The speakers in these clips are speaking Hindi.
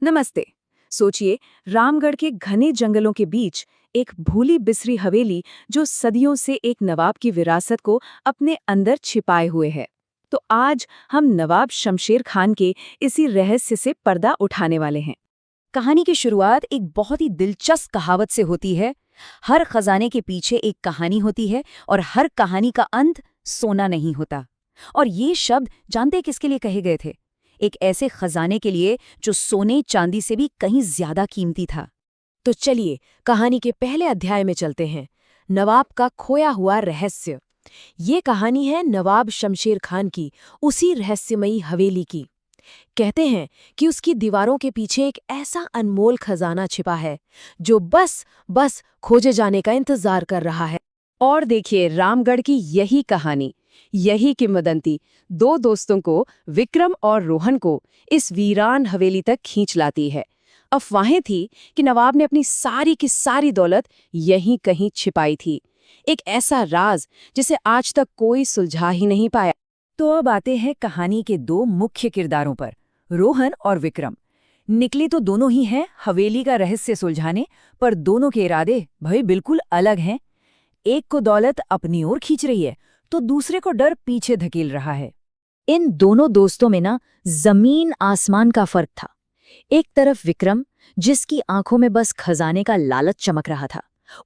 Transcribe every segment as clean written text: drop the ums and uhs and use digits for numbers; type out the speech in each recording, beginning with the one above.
नमस्ते। सोचिए, रामगढ़ के घने जंगलों के बीच एक भूली बिसरी हवेली जो सदियों से एक नवाब की विरासत को अपने अंदर छिपाए हुए है। तो आज हम नवाब शमशेर खान के इसी रहस्य से पर्दा उठाने वाले हैं। कहानी की शुरुआत एक बहुत ही दिलचस्प कहावत से होती है। हर खजाने के पीछे एक कहानी होती है और हर कहानी का अंत सोना नहीं होता। और ये शब्द जानते किसके लिए कहे गए थे? एक ऐसे खजाने के लिए जो सोने चांदी से भी कहीं ज्यादा कीमती था। तो चलिए कहानी के पहले अध्याय में चलते हैं। नवाब का खोया हुआ रहस्य। ये कहानी है नवाब शमशेर खान की, उसी रहस्यमयी हवेली की। कहते हैं कि उसकी दीवारों के पीछे एक ऐसा अनमोल खजाना छिपा है जो बस खोजे जाने का इंतजार कर रहा है। और देखिए, रामगढ़ की यही कहानी, यही किंवदंती दो दोस्तों को, विक्रम और रोहन को, इस वीरान हवेली तक खींच लाती है। अफवाहें थी कि नवाब ने अपनी सारी की सारी दौलत यहीं कहीं छिपाई थी, एक ऐसा राज जिसे आज तक कोई सुलझा ही नहीं पाया। तो अब आते हैं कहानी के दो मुख्य किरदारों पर, रोहन और विक्रम। निकले तो दोनों ही हैं हवेली का रहस्य सुलझाने, पर दोनों के इरादे भाई बिल्कुल अलग हैं। एक को दौलत अपनी ओर खींच रही है तो दूसरे को डर पीछे धकेल रहा है। इन दोनों दोस्तों में ना जमीन आसमान का फर्क था। एक तरफ विक्रम, जिसकी आंखों में बस खजाने का लालच चमक रहा था,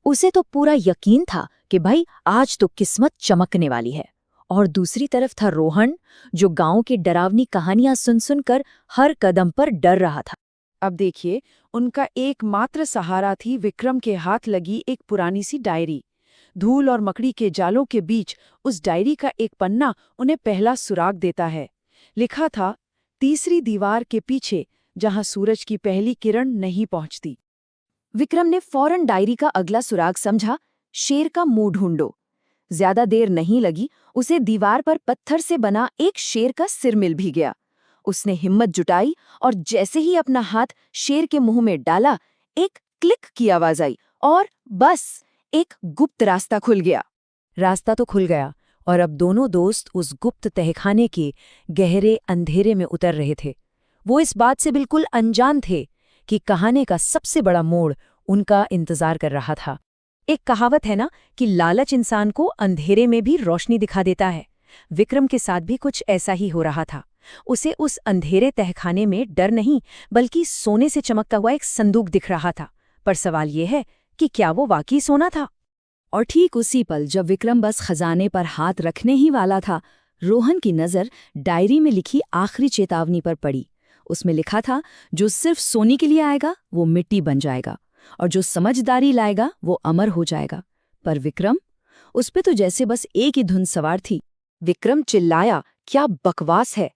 उसे तो पूरा यकीन था कि भाई आज तो किस्मत चमकने वाली है। और दूसरी तरफ था रोहन, जो गांव की डरावनी कहानियां सुन सुनकर हर कदम पर डर रहा था। अब देखिए, उनका एकमात्र सहारा थी विक्रम के हाथ लगी एक पुरानी सी डायरी। धूल और मकड़ी के जालों के बीच उस डायरी का एक पन्ना उन्हें पहला सुराग देता है। लिखा था, तीसरी दीवार के पीछे, जहां सूरज की पहली किरण नहीं पहुंचती। विक्रम ने फौरन डायरी का अगला सुराग समझा, शेर का मुंह ढूंढो। ज्यादा देर नहीं लगी, उसे दीवार पर पत्थर से बना एक शेर का सिर मिल भी गया। उसने हिम्मत जुटाई और जैसे ही अपना हाथ शेर के मुंह में डाला, एक क्लिक की आवाज आई और बस एक गुप्त रास्ता खुल गया। रास्ता तो खुल गया और अब दोनों दोस्त उस गुप्त तहखाने के गहरे अंधेरे में उतर रहे थे। वो इस बात से बिल्कुल अनजान थे कि कहानी का सबसे बड़ा मोड़ उनका इंतजार कर रहा था। एक कहावत है ना कि लालच इंसान को अंधेरे में भी रोशनी दिखा देता है। विक्रम के साथ भी कुछ ऐसा ही हो रहा था। उसे उस अंधेरे तहखाने में डर नहीं, बल्कि सोने से चमकता हुआ एक संदूक दिख रहा था। पर सवाल यह है कि क्या वो वाकई सोना था? और ठीक उसी पल जब विक्रम बस खजाने पर हाथ रखने ही वाला था, रोहन की नज़र डायरी में लिखी आखिरी चेतावनी पर पड़ी। उसमें लिखा था, जो सिर्फ सोने के लिए आएगा वो मिट्टी बन जाएगा, और जो समझदारी लाएगा वो अमर हो जाएगा। पर विक्रम, उस पे तो जैसे बस एक ही धुन सवार थी। विक्रम चिल्लाया, क्या बकवास है।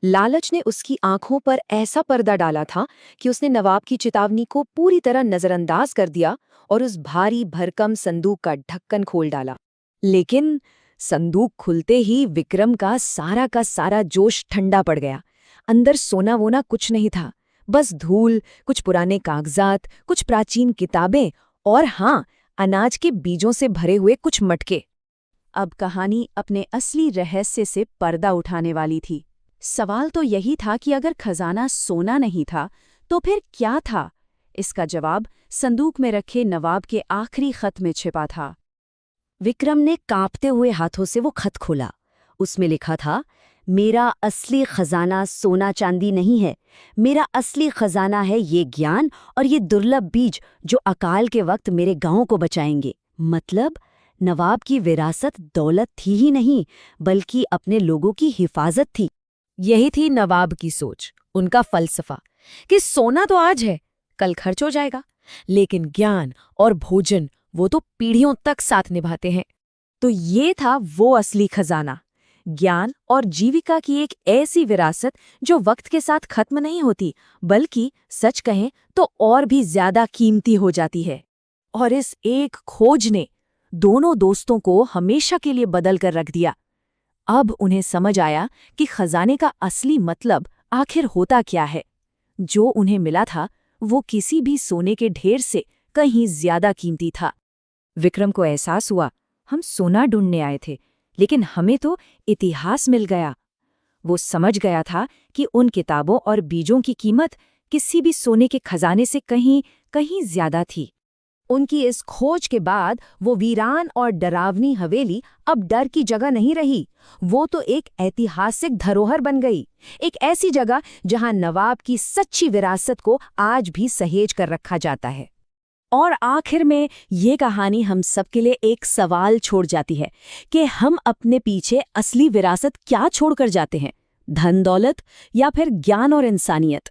लालच ने उसकी आंखों पर ऐसा पर्दा डाला था कि उसने नवाब की चेतावनी को पूरी तरह नजरअंदाज कर दिया और उस भारी भरकम संदूक का ढक्कन खोल डाला। लेकिन संदूक खुलते ही विक्रम का सारा जोश ठंडा पड़ गया। अंदर सोना वोना कुछ नहीं था, बस धूल, कुछ पुराने कागजात, कुछ प्राचीन किताबें और हाँ, अनाज के बीजों से भरे हुए कुछ मटके। अब कहानी अपने असली रहस्य से पर्दा उठाने वाली थी। सवाल तो यही था कि अगर खजाना सोना नहीं था तो फिर क्या था? इसका जवाब संदूक में रखे नवाब के आखिरी खत में छिपा था। विक्रम ने कांपते हुए हाथों से वो खत खोला। उसमें लिखा था, मेरा असली खजाना सोना चांदी नहीं है, मेरा असली खजाना है ये ज्ञान और ये दुर्लभ बीज जो अकाल के वक्त मेरे गांव को बचाएंगे। मतलब नवाब की विरासत दौलत थी ही नहीं, बल्कि अपने लोगों की हिफाजत थी। यही थी नवाब की सोच, उनका फलसफा कि सोना तो आज है, कल खर्च हो जाएगा, लेकिन ज्ञान और भोजन वो तो पीढ़ियों तक साथ निभाते हैं। तो ये था वो असली खजाना, ज्ञान और जीविका की एक ऐसी विरासत जो वक्त के साथ खत्म नहीं होती, बल्कि सच कहें तो और भी ज्यादा कीमती हो जाती है। और इस एक खोज ने दोनों दोस्तों को हमेशा के लिए बदल कर रख दिया। अब उन्हें समझ आया कि खजाने का असली मतलब आखिर होता क्या है। जो उन्हें मिला था वो किसी भी सोने के ढेर से कहीं ज्यादा कीमती था। विक्रम को एहसास हुआ, हम सोना ढूंढने आए थे, लेकिन हमें तो इतिहास मिल गया। वो समझ गया था कि उन किताबों और बीजों की कीमत किसी भी सोने के खजाने से कहीं कहीं ज्यादा थी। उनकी इस खोज के बाद वो वीरान और डरावनी हवेली अब डर की जगह नहीं रही, वो तो एक ऐतिहासिक धरोहर बन गई। एक ऐसी जगह जहां नवाब की सच्ची विरासत को आज भी सहेज कर रखा जाता है। और आखिर में ये कहानी हम सबके लिए एक सवाल छोड़ जाती है कि हम अपने पीछे असली विरासत क्या छोड़कर जाते हैं, धन दौलत या फिर ज्ञान और इंसानियत।